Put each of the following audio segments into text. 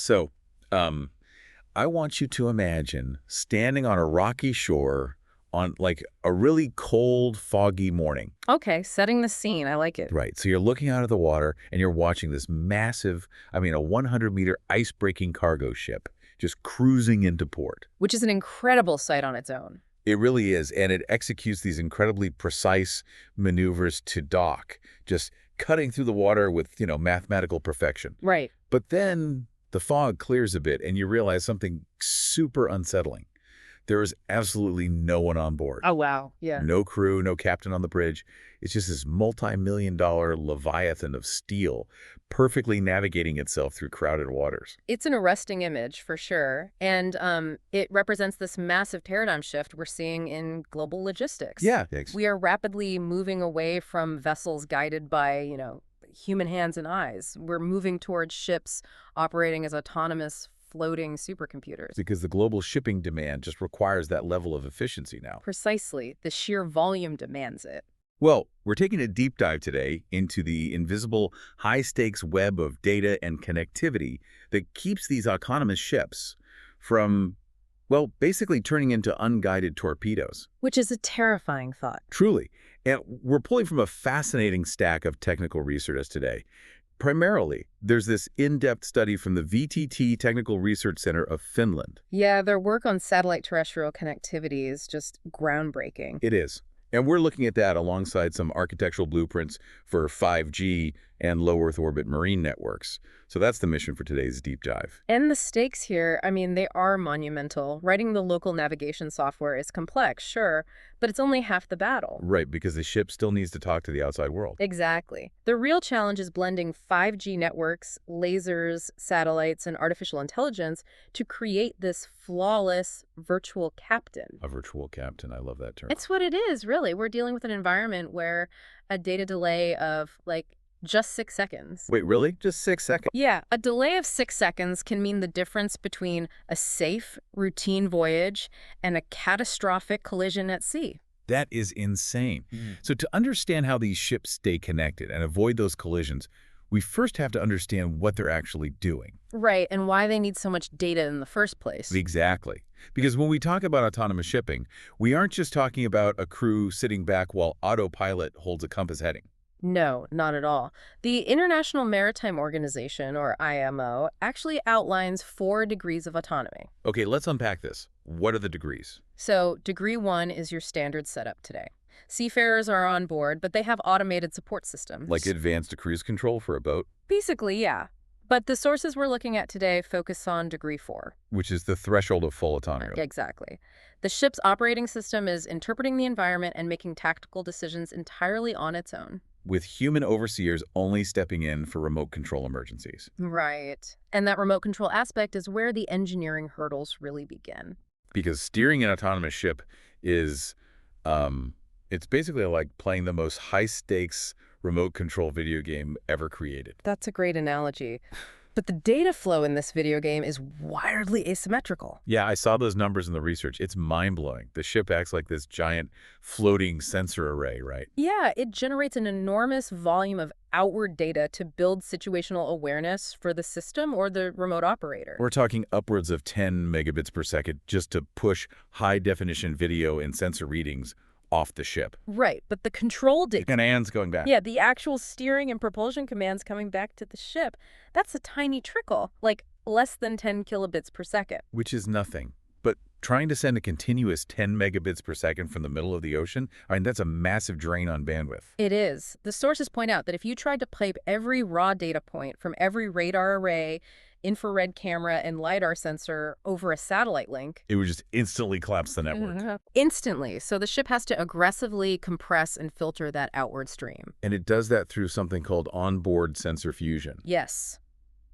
So, um, I want you to imagine standing on a rocky shore on like a really cold, foggy morning. Okay, setting the scene. I like it. Right. So you're looking out of the water and you're watching this massive, a 100-meter ice-breaking cargo ship just cruising into port. Which is an incredible sight on its own. It really is. And it executes these incredibly precise maneuvers to dock, just cutting through the water with, mathematical perfection. Right. But then the fog clears a bit and you realize something super unsettling. There is absolutely no one on board. Oh, wow. Yeah. No crew, no captain on the bridge. It's just this multi-million-dollar leviathan of steel perfectly navigating itself through crowded waters. It's an arresting image for sure. And it represents this massive paradigm shift we're seeing in global logistics. Yeah, thanks. We are rapidly moving away from vessels guided by, human hands and eyes. We're moving towards ships operating as autonomous floating supercomputers. Because the global shipping demand just requires that level of efficiency now. Precisely. The sheer volume demands it. Well, we're taking a deep dive today into the invisible, high-stakes web of data and connectivity that keeps these autonomous ships from, basically turning into unguided torpedoes. Which is a terrifying thought. Truly. And we're pulling from a fascinating stack of technical research today. Primarily, there's this in-depth study from the VTT Technical Research Center of Finland. Yeah, their work on satellite terrestrial connectivity is just groundbreaking. It is. And we're looking at that alongside some architectural blueprints for 5G and low Earth orbit marine networks. So that's the mission for today's deep dive. And the stakes here, they are monumental. Writing the local navigation software is complex, sure, but it's only half the battle. Right, because the ship still needs to talk to the outside world. Exactly. The real challenge is blending 5G networks, lasers, satellites, and artificial intelligence to create this flawless virtual captain. A virtual captain, I love that term. It's what it is, really. We're dealing with an environment where a data delay of, just 6 seconds. Wait, really? Just 6 seconds? Yeah, a delay of 6 seconds can mean the difference between a safe, routine voyage and a catastrophic collision at sea. That is insane. So to understand how these ships stay connected and avoid those collisions, we first have to understand what they're actually doing. Right, and why they need so much data in the first place. Exactly. Because when we talk about autonomous shipping, we aren't just talking about a crew sitting back while autopilot holds a compass heading. No, not at all. The International Maritime Organization, or IMO, actually outlines 4 degrees of autonomy. Okay, let's unpack this. What are the degrees? So, degree 1 is your standard setup today. Seafarers are on board, but they have automated support systems. Like advanced cruise control for a boat? Basically, yeah. But the sources we're looking at today focus on degree 4. Which is the threshold of full autonomy. Exactly. The ship's operating system is interpreting the environment and making tactical decisions entirely on its own. With human overseers only stepping in for remote control emergencies. Right. And that remote control aspect is where the engineering hurdles really begin. Because steering an autonomous ship is, it's basically like playing the most high-stakes remote control video game ever created. That's a great analogy. But the data flow in this video game is wildly asymmetrical. Yeah, I saw those numbers in the research. It's mind-blowing. The ship acts like this giant floating sensor array, right? Yeah, it generates an enormous volume of outward data to build situational awareness for the system or the remote operator. We're talking upwards of 10 megabits per second just to push high-definition video and sensor readings off the ship. Right, but the control data... Commands going back. Yeah, the actual steering and propulsion commands coming back to the ship, that's a tiny trickle, like less than 10 kilobits per second. Which is nothing. But trying to send a continuous 10 megabits per second from the middle of the ocean, that's a massive drain on bandwidth. It is. The sources point out that if you tried to pipe every raw data point from every radar array, infrared camera, and LiDAR sensor over a satellite link, it would just instantly collapse the network. Instantly. So the ship has to aggressively compress and filter that outward stream. And it does that through something called onboard sensor fusion. Yes.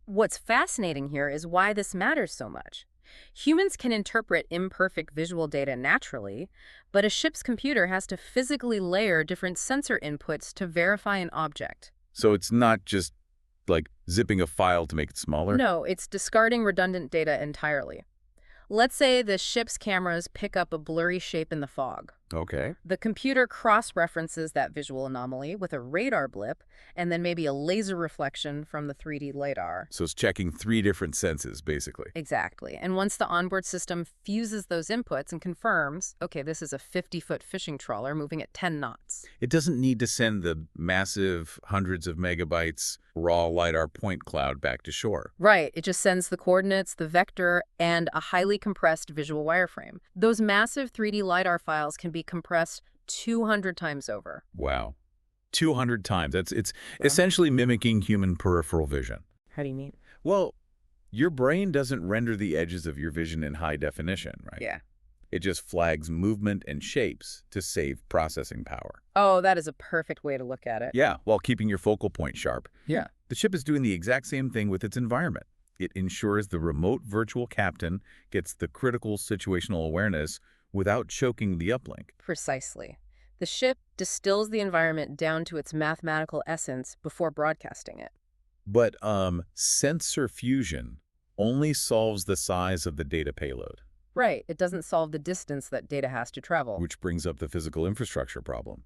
What's fascinating here is why this matters so much. Humans can interpret imperfect visual data naturally, but a ship's computer has to physically layer different sensor inputs to verify an object. So it's not just like zipping a file to make it smaller? No, it's discarding redundant data entirely. Let's say the ship's cameras pick up a blurry shape in the fog. Okay. The computer cross-references that visual anomaly with a radar blip and then maybe a laser reflection from the 3D LiDAR. So it's checking 3 different senses, basically. Exactly. And once the onboard system fuses those inputs and confirms, okay, this is a 50-foot fishing trawler moving at 10 knots. It doesn't need to send the massive hundreds of megabytes raw LiDAR point cloud back to shore. Right. It just sends the coordinates, the vector, and a highly compressed visual wireframe. Those massive 3D LiDAR files can be compressed 200 times over. Wow. 200 times. It's essentially mimicking human peripheral vision. How do you mean? Well, your brain doesn't render the edges of your vision in high definition, right? Yeah. It just flags movement and shapes to save processing power. Oh, that is a perfect way to look at it. Yeah, while keeping your focal point sharp. Yeah. The ship is doing the exact same thing with its environment. It ensures the remote virtual captain gets the critical situational awareness without choking the uplink. Precisely. The ship distills the environment down to its mathematical essence before broadcasting it. But sensor fusion only solves the size of the data payload. Right. It doesn't solve the distance that data has to travel. Which brings up the physical infrastructure problem.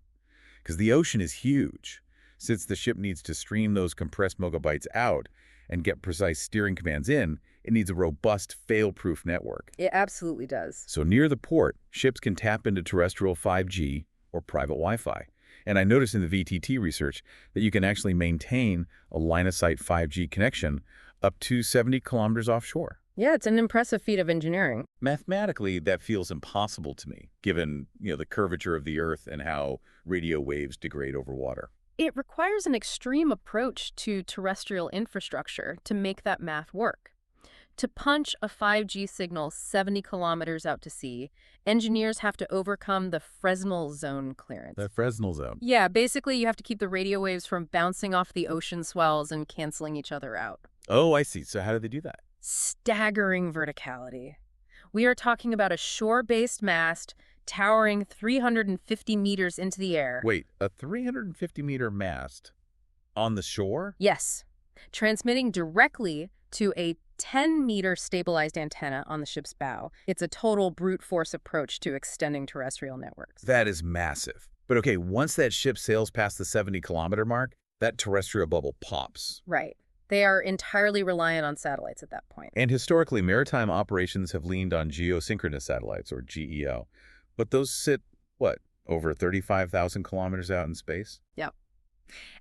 Because the ocean is huge. Since the ship needs to stream those compressed megabytes out and get precise steering commands in, it needs a robust, fail-proof network. It absolutely does. So near the port, ships can tap into terrestrial 5G or private Wi-Fi. And I noticed in the VTT research that you can actually maintain a line-of-sight 5G connection up to 70 kilometers offshore. Yeah, it's an impressive feat of engineering. Mathematically, that feels impossible to me, given the curvature of the Earth and how radio waves degrade over water. It requires an extreme approach to terrestrial infrastructure to make that math work. To punch a 5G signal 70 kilometers out to sea, engineers have to overcome the Fresnel zone clearance. The Fresnel zone. Yeah, basically you have to keep the radio waves from bouncing off the ocean swells and canceling each other out. Oh, I see. So how do they do that? Staggering verticality. We are talking about a shore-based mast towering 350 meters into the air. Wait, a 350-meter mast on the shore? Yes, transmitting directly to a 10-meter stabilized antenna on the ship's bow. It's a total brute force approach to extending terrestrial networks. That is massive. But okay, once that ship sails past the 70-kilometer mark, that terrestrial bubble pops. Right. They are entirely reliant on satellites at that point. And historically, maritime operations have leaned on geosynchronous satellites, or GEO. But those sit, over 35,000 kilometers out in space? Yep.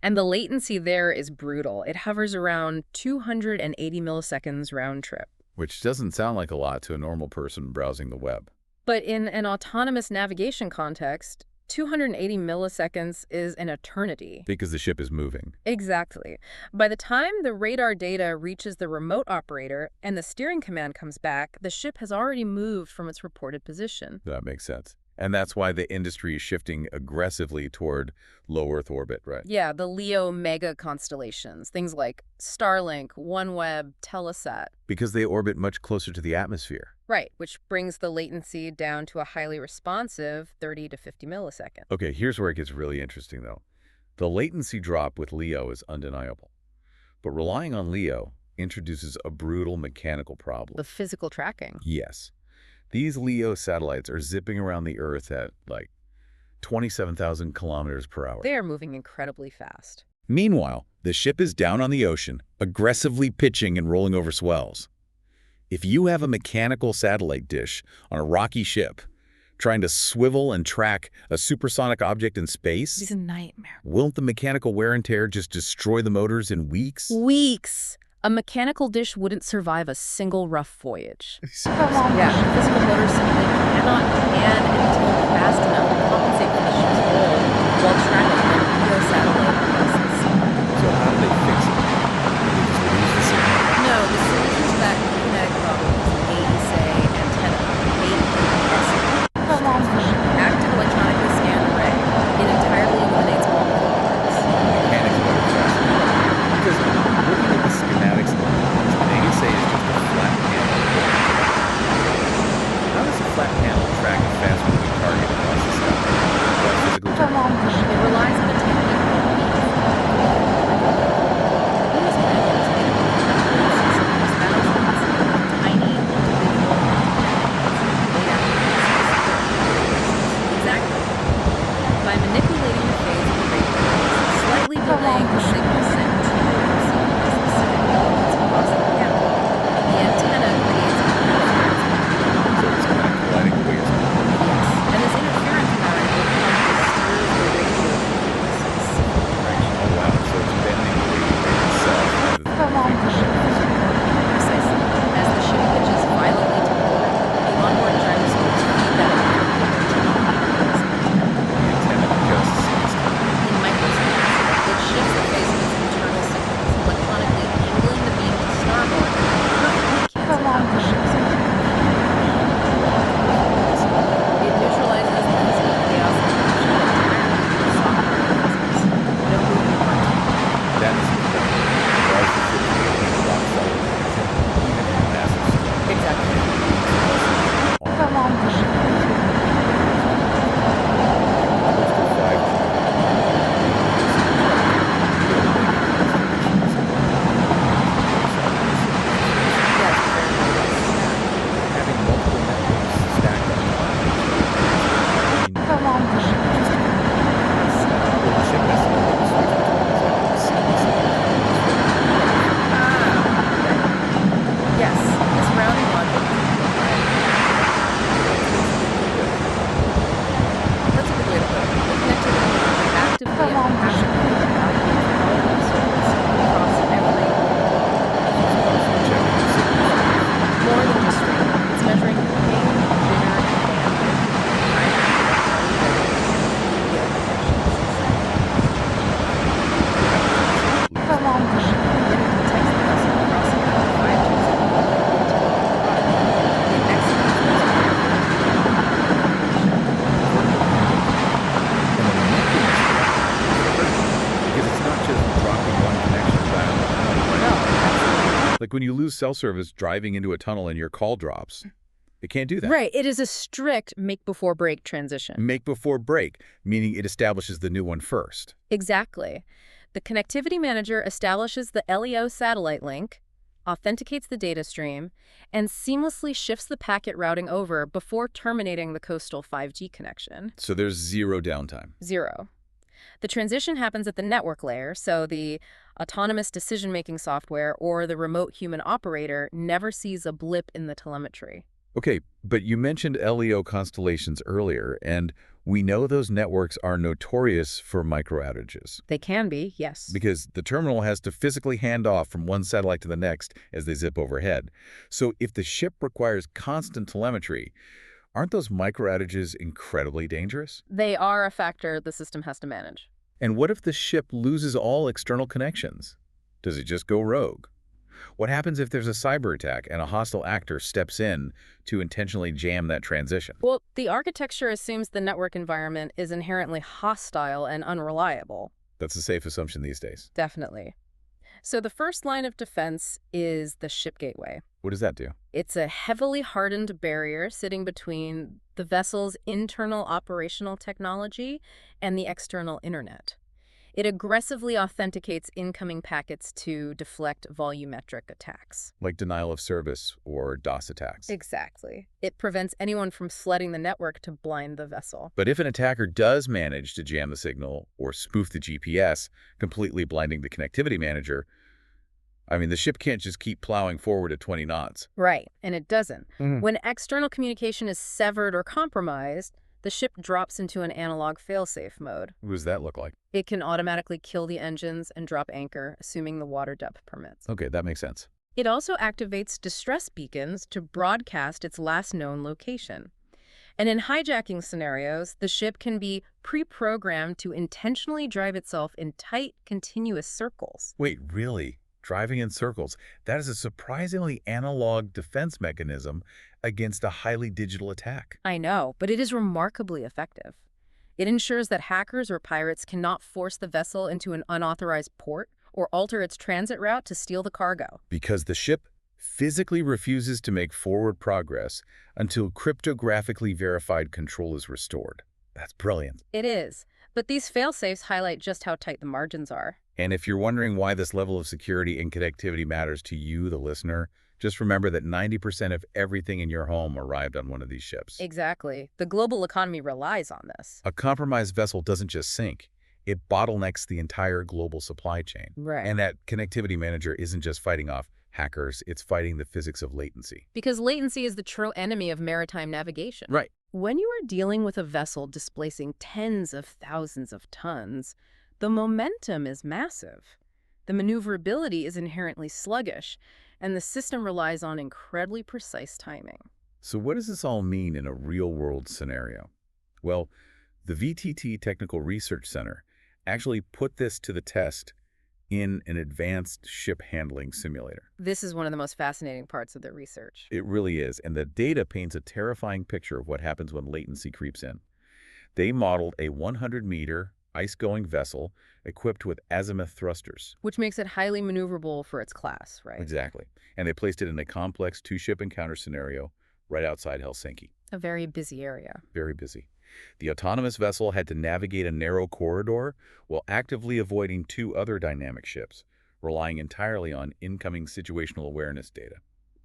And the latency there is brutal. It hovers around 280 milliseconds round trip. Which doesn't sound like a lot to a normal person browsing the web. But in an autonomous navigation context, 280 milliseconds is an eternity. Because the ship is moving. Exactly. By the time the radar data reaches the remote operator and the steering command comes back, the ship has already moved from its reported position. That makes sense. And that's why the industry is shifting aggressively toward low Earth orbit, right? Yeah, the LEO mega constellations, things like Starlink, OneWeb, Telesat. Because they orbit much closer to the atmosphere. Right, which brings the latency down to a highly responsive 30 to 50 milliseconds. Okay, here's where it gets really interesting, though. The latency drop with LEO is undeniable. But relying on LEO introduces a brutal mechanical problem. The physical tracking. Yes. These LEO satellites are zipping around the Earth at, 27,000 kilometers per hour. They are moving incredibly fast. Meanwhile, the ship is down on the ocean, aggressively pitching and rolling over swells. If you have a mechanical satellite dish on a rocky ship, trying to swivel and track a supersonic object in space, It's a nightmare. won't the mechanical wear and tear just destroy the motors in weeks? Weeks. A mechanical dish wouldn't survive a single rough voyage. Yeah, physical motors simply cannot pan and tilt fast enough to compensate for the ship's roll while tracking a LEO satellite across the sea. So how do they fix it? Do they just lose the signal? No, the solution to that kinetic problem is an AESA antenna, active electronically scanned array. It entirely eliminates all metal parts. Mechanics what it's because looking at the schematics of the lines, an ASA is just a flat panel. How does a flat panel track a fast-moving target across the sky? Without physically turning? It relies on a technique called the ship's it neutralizes the physical chaos of the mission entirely through software and physics. No moving parts involved. That is incredible. It allows the ship to maintain a rock-solid connection, even in a massive storm. Exactly. Come on, the ship. Coastal 5G. Yes, very nice. Having multiple networks stacked on top of each other. Come on, the ship. Well, the ship has to be able to switch between these networks seamlessly. Yes, this routing logic is that's a good way to put it. The connectivity manager actively and passively evaluates quality of service across every Constantly checking the signal. more than just strength. It's measuring the ping, jitter, and bandwidth, trying to predict how we get video connections. Come on, then it detects the vessel crossing out of 5G signal into the water. It executes those And the mechanism is critical because it's not just dropping one connection dial to another, right? no, absolutely. Like when you lose cell service driving into a tunnel and your call drops, it can't do that. Right, it is a strict make-before-break transition. Make before break, meaning it establishes the new one first. Exactly. The connectivity manager establishes the LEO satellite link, authenticates the data stream, and seamlessly shifts the packet routing over before terminating the coastal 5G connection. So there's zero downtime. Zero. The transition happens at the network layer, so the autonomous decision-making software or the remote human operator never sees a blip in the telemetry. Okay, but you mentioned LEO constellations earlier, and we know those networks are notorious for micro outages They can be, yes. because the terminal has to physically hand off from one satellite to the next as they zip overhead. So if the ship requires constant telemetry, aren't those micro outages incredibly dangerous? They are a factor the system has to manage. And what if the ship loses all external connections? Does it just go rogue? What happens if there's a cyber attack and a hostile actor steps in to intentionally jam that transition? Well, the architecture assumes the network environment is inherently hostile and unreliable. That's a safe assumption these days. Definitely. So the first line of defense is the ship gateway. What does that do? It's a heavily hardened barrier sitting between the vessel's internal operational technology and the external internet. It aggressively authenticates incoming packets to deflect volumetric attacks. Like denial of service or DOS attacks. Exactly. It prevents anyone from flooding the network to blind the vessel. But if an attacker does manage to jam the signal or spoof the GPS, completely blinding the connectivity manager, the ship can't just keep plowing forward at 20 knots. Right, and it doesn't. Mhm. When external communication is severed or compromised, the ship drops into an analog failsafe mode. What does that look like? It can automatically kill the engines and drop anchor, assuming the water depth permits. Okay, that makes sense. It also activates distress beacons to broadcast its last known location. And in hijacking scenarios, the ship can be pre-programmed to intentionally drive itself in tight, continuous circles. Wait, really? Driving in circles? That is a surprisingly analog defense mechanism against a highly digital attack. I know, but it is remarkably effective. It ensures that hackers or pirates cannot force the vessel into an unauthorized port or alter its transit route to steal the cargo. Because the ship physically refuses to make forward progress until cryptographically verified control is restored. That's brilliant. It is, but these failsafes highlight just how tight the margins are. And if you're wondering why this level of security and connectivity matters to you, the listener, just remember that 90% of everything in your home arrived on one of these ships. Exactly. The global economy relies on this. A compromised vessel doesn't just sink. It bottlenecks the entire global supply chain. Right. And that connectivity manager isn't just fighting off hackers, it's fighting the physics of latency. Because latency is the true enemy of maritime navigation. Right. When you are dealing with a vessel displacing tens of thousands of tons, the momentum is massive. The maneuverability is inherently sluggish, and the system relies on incredibly precise timing. So what does this all mean in a real-world scenario? Well, the VTT Technical Research Center actually put this to the test in an advanced ship handling simulator. This is one of the most fascinating parts of their research. It really is, and the data paints a terrifying picture of what happens when latency creeps in. They modeled a 100-meter ice-going vessel equipped with azimuth thrusters. Which makes it highly maneuverable for its class, right? Exactly. And they placed it in a complex two-ship encounter scenario right outside Helsinki. A very busy area. Very busy. The autonomous vessel had to navigate a narrow corridor while actively avoiding two other dynamic ships, relying entirely on incoming situational awareness data.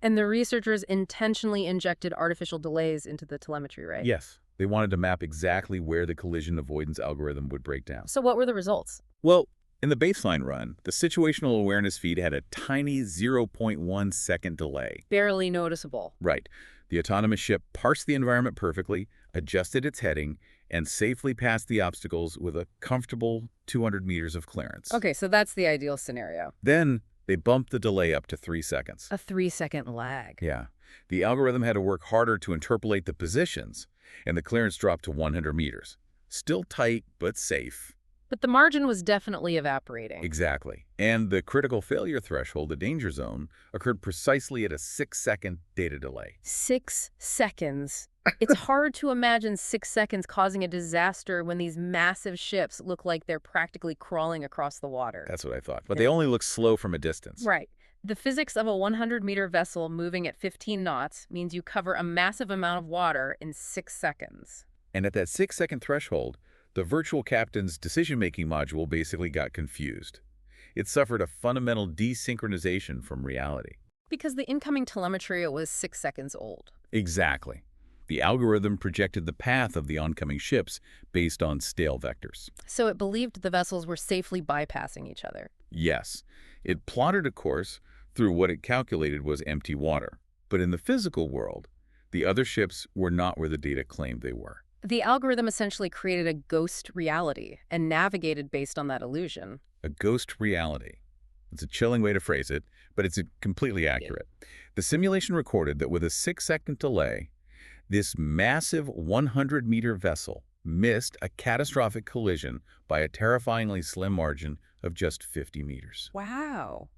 And the researchers intentionally injected artificial delays into the telemetry, right? Yes, they wanted to map exactly where the collision avoidance algorithm would break down. So what were the results? Well, in the baseline run, the situational awareness feed had a tiny 0.1 second delay. Barely noticeable. Right. The autonomous ship parsed the environment perfectly, adjusted its heading, and safely passed the obstacles with a comfortable 200 meters of clearance. Okay, so that's the ideal scenario. Then they bumped the delay up to 3 seconds. A 3-second lag. Yeah. The algorithm had to work harder to interpolate the positions, and the clearance dropped to 100 meters. Still tight, but safe. But the margin was definitely evaporating. Exactly. And the critical failure threshold, the danger zone, occurred precisely at a 6-second data delay. 6 seconds. It's hard to imagine 6 seconds causing a disaster when these massive ships look like they're practically crawling across the water. That's what I thought. But they only look slow from a distance. Right. The physics of a 100-meter vessel moving at 15 knots means you cover a massive amount of water in 6 seconds. And at that 6-second threshold, the virtual captain's decision-making module basically got confused. It suffered a fundamental desynchronization from reality. Because the incoming telemetry was 6 seconds old. Exactly. The algorithm projected the path of the oncoming ships based on stale vectors. So it believed the vessels were safely bypassing each other. Yes, it plotted a course through what it calculated was empty water. But in the physical world, the other ships were not where the data claimed they were. The algorithm essentially created a ghost reality and navigated based on that illusion. A ghost reality. It's a chilling way to phrase it, but it's completely accurate. The simulation recorded that with a 6-second delay, this massive 100-meter vessel missed a catastrophic collision by a terrifyingly slim margin of just 50 meters. Wow.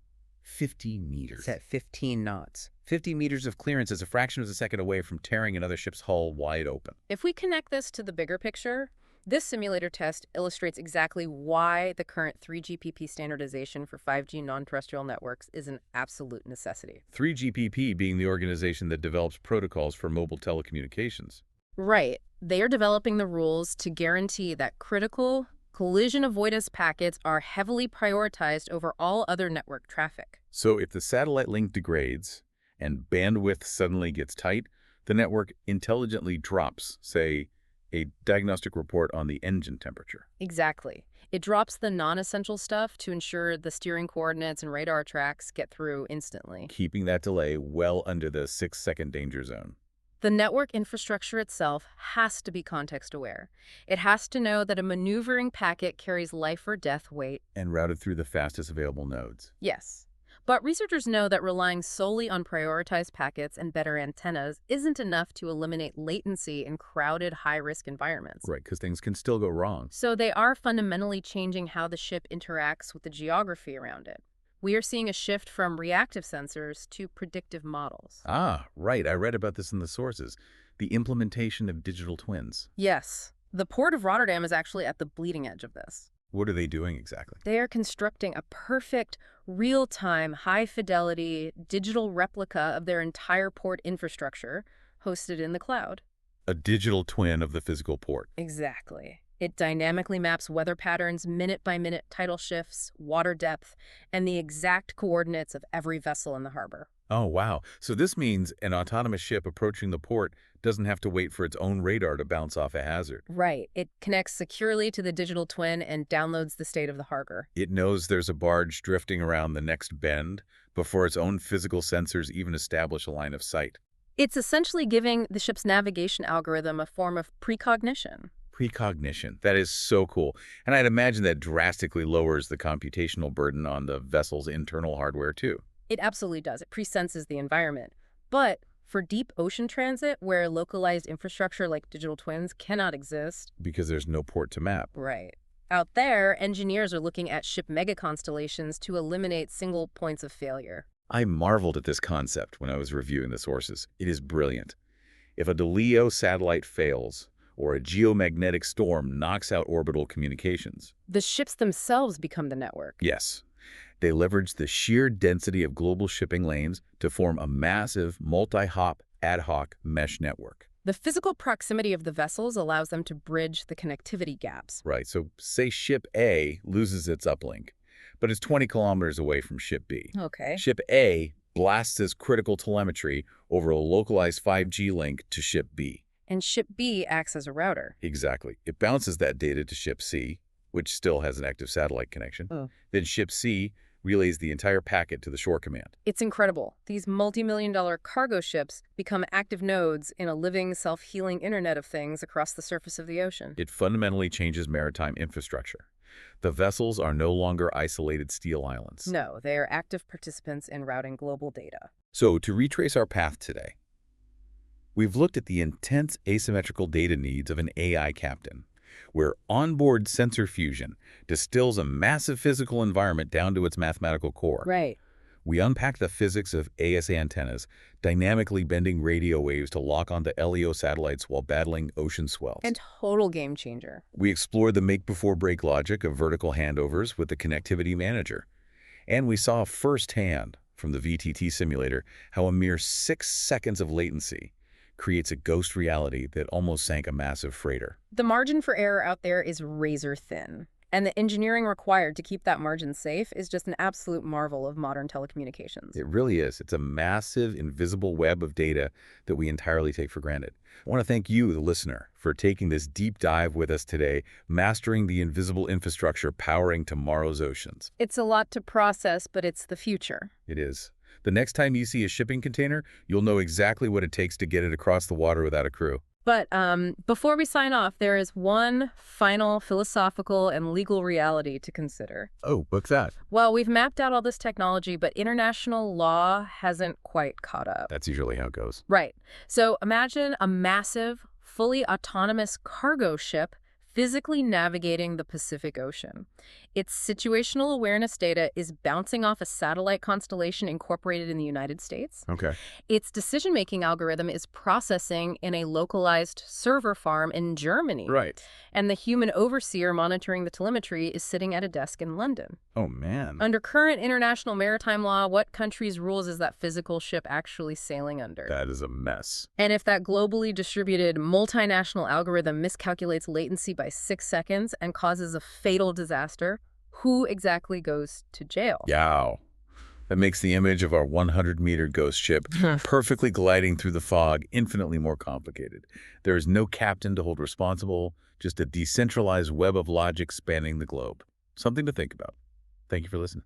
50 meters. It's at 15 knots. 50 meters of clearance is a fraction of a second away from tearing another ship's hull wide open. If we connect this to the bigger picture, this simulator test illustrates exactly why the current 3GPP standardization for 5G non-terrestrial networks is an absolute necessity. 3GPP being the organization that develops protocols for mobile telecommunications. Right. They are developing the rules to guarantee that critical collision avoidance packets are heavily prioritized over all other network traffic. So if the satellite link degrades and bandwidth suddenly gets tight, the network intelligently drops, say, a diagnostic report on the engine temperature. Exactly. It drops the non-essential stuff to ensure the steering coordinates and radar tracks get through instantly. Keeping that delay well under the 6-second danger zone. The network infrastructure itself has to be context-aware. It has to know that a maneuvering packet carries life or death weight. And routed through the fastest available nodes. Yes. But researchers know that relying solely on prioritized packets and better antennas isn't enough to eliminate latency in crowded, high-risk environments. Right, because things can still go wrong. So they are fundamentally changing how the ship interacts with the geography around it. We are seeing a shift from reactive sensors to predictive models. Ah, right. I read about this in the sources. The implementation of digital twins. Yes. The Port of Rotterdam is actually at the bleeding edge of this. What are they doing exactly? They are constructing a perfect, real-time, high-fidelity digital replica of their entire port infrastructure hosted in the cloud. A digital twin of the physical port. Exactly. It dynamically maps weather patterns, minute-by-minute tidal shifts, water depth, and the exact coordinates of every vessel in the harbor. Oh, wow. So this means an autonomous ship approaching the port doesn't have to wait for its own radar to bounce off a hazard. Right. It connects securely to the digital twin and downloads the state of the harbor. It knows there's a barge drifting around the next bend before its own physical sensors even establish a line of sight. It's essentially giving the ship's navigation algorithm a form of precognition. Precognition. That is so cool. And I'd imagine that drastically lowers the computational burden on the vessel's internal hardware, too. It absolutely does. It presenses the environment. But for deep ocean transit, where localized infrastructure like digital twins cannot exist. Because there's no port to map. Right. Out there, engineers are looking at ship megaconstellations to eliminate single points of failure. I marveled at this concept when I was reviewing the sources. It is brilliant. If a DeLeo satellite fails, or a geomagnetic storm knocks out orbital communications, The ships themselves become the network. yes, they leverage the sheer density of global shipping lanes to form a massive, multi-hop, ad hoc mesh network. The physical proximity of the vessels allows them to bridge the connectivity gaps. Right, so say ship A loses its uplink, but it's 20 kilometers away from ship B. Okay. Ship A blasts its critical telemetry over a localized 5G link to ship B. And ship B acts as a router. Exactly. It bounces that data to ship C, which still has an active satellite connection. Oh. Then ship C relays the entire packet to the shore command. It's incredible. These multi-million-dollar cargo ships become active nodes in a living, self-healing Internet of Things across the surface of the ocean. It fundamentally changes maritime infrastructure. The vessels are no longer isolated steel islands. No, they are active participants in routing global data. So, to retrace our path today, we've looked at the intense asymmetrical data needs of an AI captain, where onboard sensor fusion distills a massive physical environment down to its mathematical core. Right. We unpack the physics of ASA antennas, dynamically bending radio waves to lock onto LEO satellites while battling ocean swells. And total game changer. We explore the make-before-break logic of vertical handovers with the connectivity manager. And we saw firsthand from the VTT simulator how a mere 6 seconds of latency creates a ghost reality that almost sank a massive freighter. The margin for error out there is razor thin. And the engineering required to keep that margin safe is just an absolute marvel of modern telecommunications. It really is. It's a massive, invisible web of data that we entirely take for granted. I want to thank you, the listener, for taking this deep dive with us today, mastering the invisible infrastructure powering tomorrow's oceans. It's a lot to process, but it's the future. It is. The next time you see a shipping container, you'll know exactly what it takes to get it across the water without a crew. But before we sign off, there is one final philosophical and legal reality to consider. Oh, what's that? Well, we've mapped out all this technology, but international law hasn't quite caught up. That's usually how it goes. Right. So imagine a massive, fully autonomous cargo ship physically navigating the Pacific Ocean. Its situational awareness data is bouncing off a satellite constellation incorporated in the United States. Okay. Its decision-making algorithm is processing in a localized server farm in Germany. Right. And the human overseer monitoring the telemetry is sitting at a desk in London. Oh, man. Under current international maritime law, what country's rules is that physical ship actually sailing under? That is a mess. And if that globally distributed multinational algorithm miscalculates latency by 6 seconds and causes a fatal disaster, who exactly goes to jail? Yow. That makes the image of our 100-meter ghost ship perfectly gliding through the fog infinitely more complicated. There is no captain to hold responsible, just a decentralized web of logic spanning the globe. Something to think about. Thank you for listening.